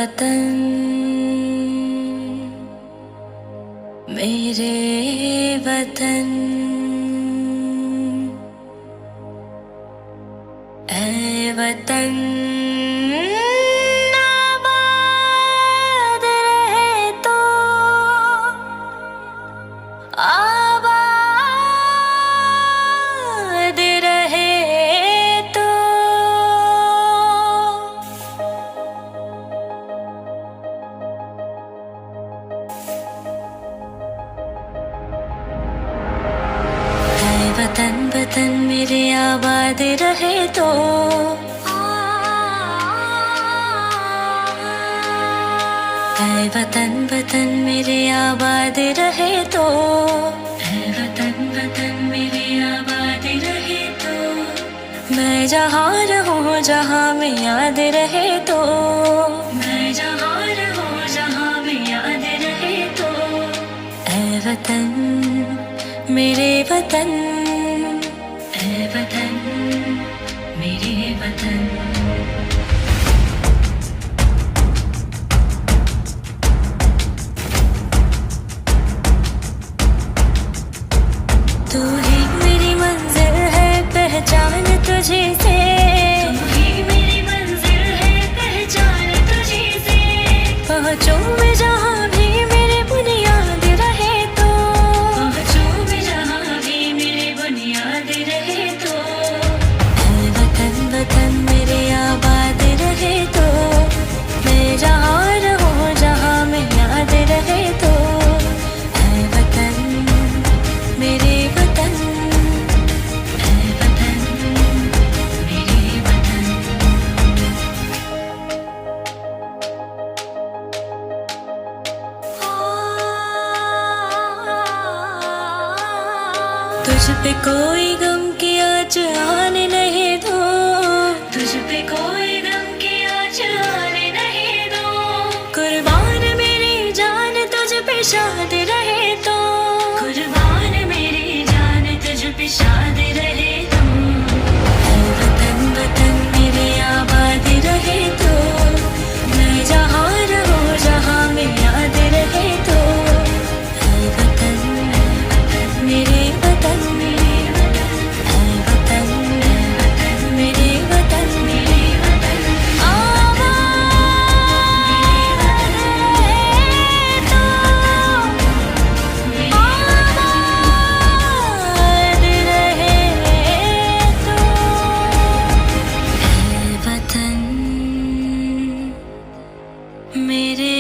वतन मेरे वतन, ऐ वतन आबाद रहे तो, आबाद रहे तो। वतन वतन मेरे आबाद रहे तो, ऐ वतन वतन मेरे आबाद रहे तो, ऐ वतन वतन मेरे आबाद रहे तो। मैं जहाँ रहूँ जहाँ में याद रहे तो, मैं जहाँ रहूँ जहाँ में याद रहे तो। ऐ वतन मेरे वतन, ऐ वतन मेरे वतन। तू ही मेरी मंजिल है पहचान तुझे से, तू ही मेरी मंजिल है पहचान तुझे से। पहुँचूं मैं जहाँ भी मेरे बुनियाद रहे तो, पहुँचूं मैं जहाँ भी मेरे बुनियाद रहे तो। ऐ वतन वतन मेरे आबाद रहे तो, मैं जहाँ रहूँ जहाँ में याद रहे तो। ऐ वतन मेरे वतन, ऐ वतन मेरे वतन। तुझ पे कोई गम की आँच आने नहीं दो, तुझ पे कोई गम की आँच आने नहीं दो। कुर्बान मेरी जान तुझ पे शाद रहे तो, कुर्बान मेरी जान तुझ पे शाद रहे तो। ऐ वतन वतन मेरे आबाद रहे तो, मैं जहाँ रहूँ जहाँ में याद रहे तो। ऐ वतन मेरे वतन, ऐ वतन मेरे वतन, मेरे वतन। आबाद रहे तो, आबाद रहे तो। ऐ वतन मेरे